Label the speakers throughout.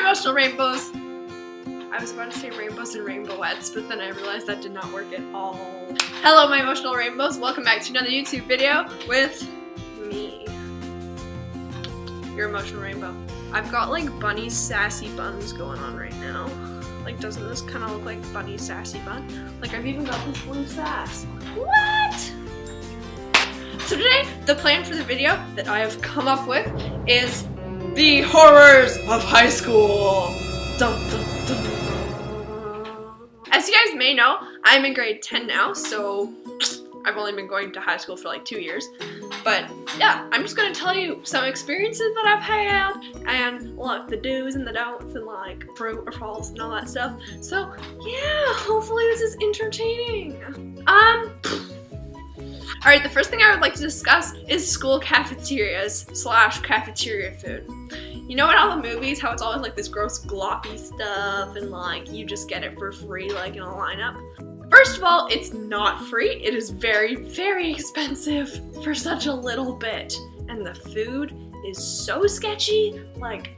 Speaker 1: emotional rainbows. I was about to say rainbows and rainbowettes, but then I realized that did not work at all. Hello, my emotional rainbows. Welcome back to another YouTube video with me, your emotional rainbow. I've got like Bunny's sassy buns going on right now. Like, doesn't this kind of look like Bunny's sassy bun? Like, I've even got this blue sass. What? So today, the plan for the video that I have come up with is the horrors of high school. Dun, dun, dun. As you guys may know, I'm in grade 10 now, so I've only been going to high school for like 2 years. But yeah, I'm just gonna tell you some experiences that I've had and like the do's and the don'ts and like true or false and all that stuff. So yeah, hopefully this is entertaining. Alright, the first thing I would like to discuss is school cafeterias / cafeteria food. You know in all the movies how it's always like this gross gloppy stuff and like you just get it for free like in a lineup? First of all, it's not free. It is very, very expensive for such a little bit. And the food is so sketchy, like,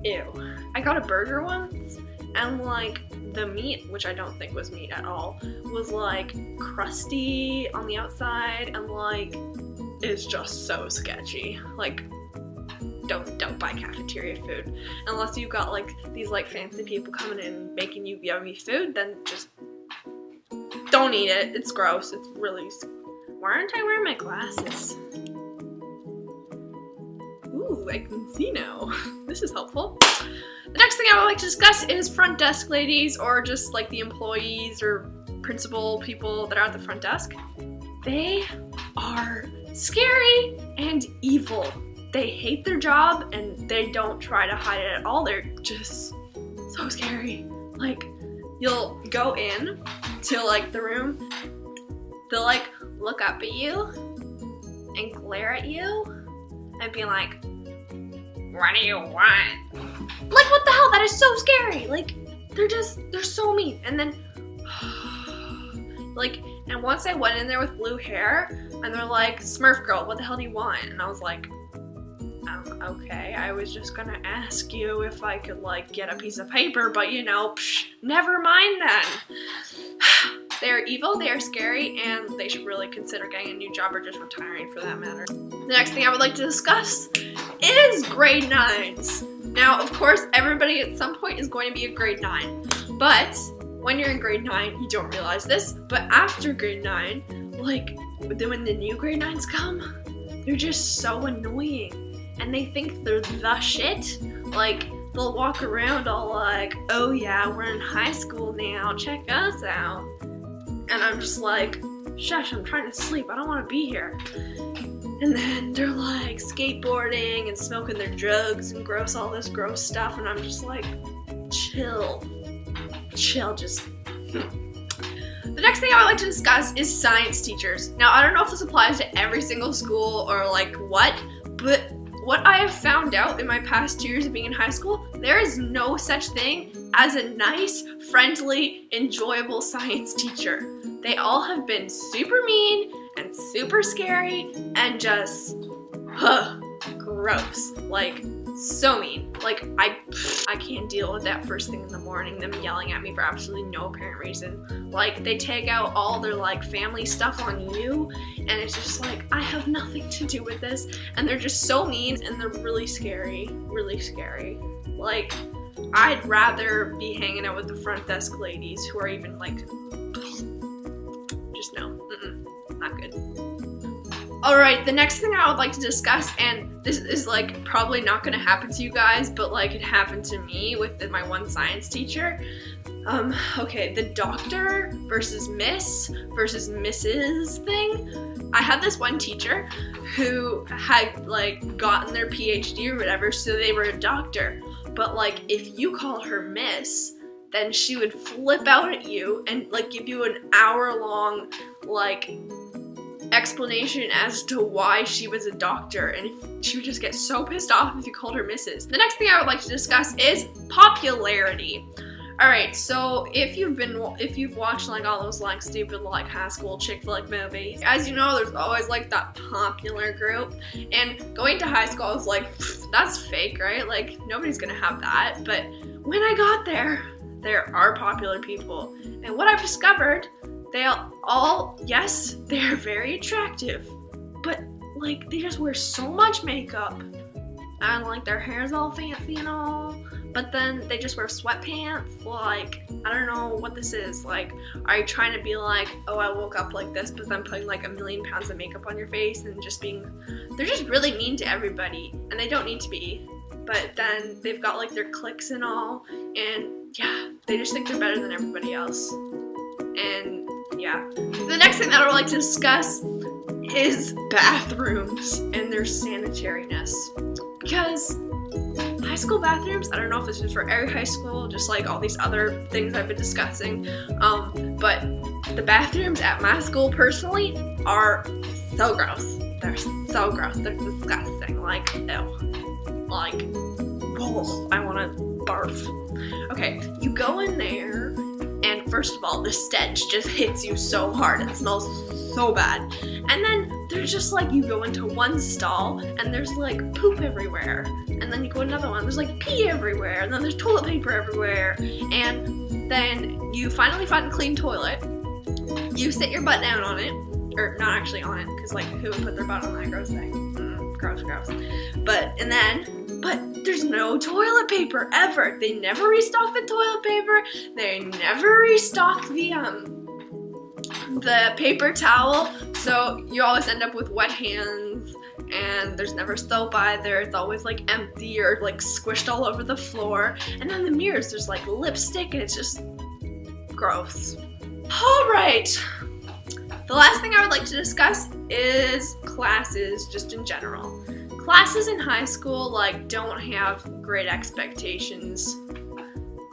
Speaker 1: ew. I got a burger once and like the meat, which I don't think was meat at all, was like crusty on the outside and like it's just so sketchy. Like, don't buy cafeteria food unless you've got like these like fancy people coming in and making you yummy food. Then just don't eat it. It's gross. It's really. Why aren't I wearing my glasses? Ooh, I can see now. This is helpful. The next thing I would like to discuss is front desk ladies, or just like the employees or principal people that are at the front desk. They are scary and evil. They hate their job and they don't try to hide it at all. They're just so scary. Like, you'll go in to like the room, they'll like look up at you and glare at you and be like, what do you want? Like, what the hell? That is so scary. Like, they're so mean. And then like, and once I went in there with blue hair and they're like, Smurf girl, what the hell do you want? And I was like, okay, I was just gonna ask you if I could like get a piece of paper, but you know, never mind then. They're evil, they are scary, and they should really consider getting a new job or just retiring for that matter. The next thing I would like to discuss is grade 9s. Now, of course, everybody at some point is going to be a grade 9, but when you're in grade 9, you don't realize this, but after grade 9, like, when the new grade 9s come, they're just so annoying. And they think they're the shit. Like, they'll walk around all like, oh yeah, we're in high school now, check us out. And I'm just like, shush, I'm trying to sleep, I don't want to be here. And then they're like skateboarding and smoking their drugs and all this gross stuff, and I'm just like, chill, just. The next thing I would like to discuss is science teachers. Now, I don't know if this applies to every single school or like what, but what I have found out in my past 2 years of being in high school, there is no such thing as a nice, friendly, enjoyable science teacher. They all have been super mean and super scary and just, gross. Like, so mean. Like, I can't deal with that first thing in the morning, them yelling at me for absolutely no apparent reason. Like, they take out all their, like, family stuff on you, and it's just like, I have nothing to do with this. And they're just so mean, and they're really scary. Really scary. Like, I'd rather be hanging out with the front desk ladies who are even, like, just no. Not good. Alright, the next thing I would like to discuss, and this is like probably not gonna happen to you guys, but like it happened to me with my one science teacher. Okay, the doctor versus Miss versus Mrs. thing. I had this one teacher who had like gotten their PhD or whatever, so they were a doctor. But like if you call her Miss, then she would flip out at you and like give you an hour-long like explanation as to why she was a doctor, and she would just get so pissed off if you called her Mrs. The next thing I would like to discuss is popularity. Alright, so if you've watched like all those like stupid like high school chick flick movies, as you know, there's always like that popular group, and going to high school I was like, that's fake, right? Like nobody's gonna have that. But when I got there are popular people, and what I've discovered, they all, yes, they're very attractive, but like they just wear so much makeup, and like their hair's all fancy and all, but then they just wear sweatpants. Like, I don't know what this is. Like, are you trying to be like, oh, I woke up like this, but then putting like 1,000,000 pounds of makeup on your face and just being, they're just really mean to everybody, and they don't need to be. But then they've got like their cliques and all, and yeah, they just think they're better than everybody else. And yeah, the next thing that I would like to discuss is bathrooms and their sanitariness. Because high school bathrooms, I don't know if this is for every high school, just like all these other things I've been discussing, but the bathrooms at my school personally are so gross. They're so gross. They're disgusting. Like, ew. Like, oh, I want to barf. Okay, you go in there, and first of all, the stench just hits you so hard. It smells so bad. And then there's just like, you go into one stall and there's like poop everywhere. And then you go to another one, there's like pee everywhere. And then there's toilet paper everywhere. And then you finally find a clean toilet. You sit your butt down on it. Or not actually on it, because like who would put their butt on that gross thing? Gross. But there's no toilet paper ever. They never restock the toilet paper. They never restock the paper towel. So you always end up with wet hands, and there's never soap either. It's always like empty or like squished all over the floor. And then the mirrors, there's like lipstick, and it's just gross. All right. The last thing I would like to discuss is classes, just in general. Classes in high school, like, don't have great expectations.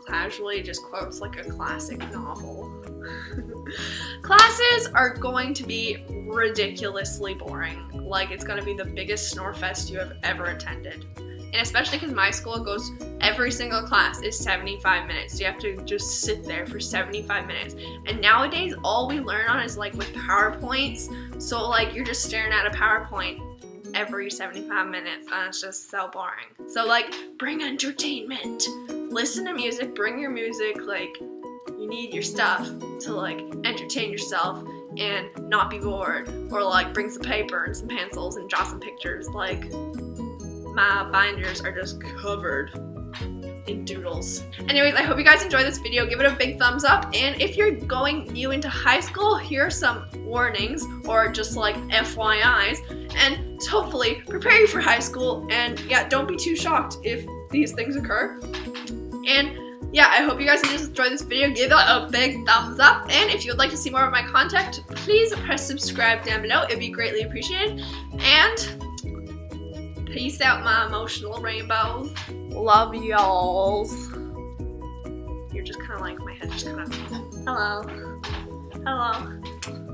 Speaker 1: Casually just quotes like a classic novel. Classes are going to be ridiculously boring. Like, it's going to be the biggest snore fest you have ever attended. And especially because my school goes, every single class is 75 minutes. So you have to just sit there for 75 minutes. And nowadays, all we learn on is like with PowerPoints. So like you're just staring at a PowerPoint every 75 minutes, and it's just so boring. So like, bring entertainment. Listen to music, bring your music. Like, you need your stuff to like entertain yourself and not be bored. Or like, bring some paper and some pencils and draw some pictures. Like, my binders are just covered in doodles. Anyways, I hope you guys enjoyed this video. Give it a big thumbs up. And if you're going new into high school, here are some warnings or just like FYIs. And hopefully prepare you for high school. And yeah, don't be too shocked if these things occur. And yeah, I hope you guys enjoyed this video. Give it a big thumbs up. And if you would like to see more of my content, please press subscribe down below. It'd be greatly appreciated. And peace out, my emotional rainbows. Love y'alls. You're just kind of like, my head just kind of, hello.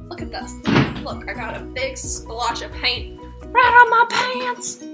Speaker 1: Look at this. Look, I got a big splotch of paint right on my pants.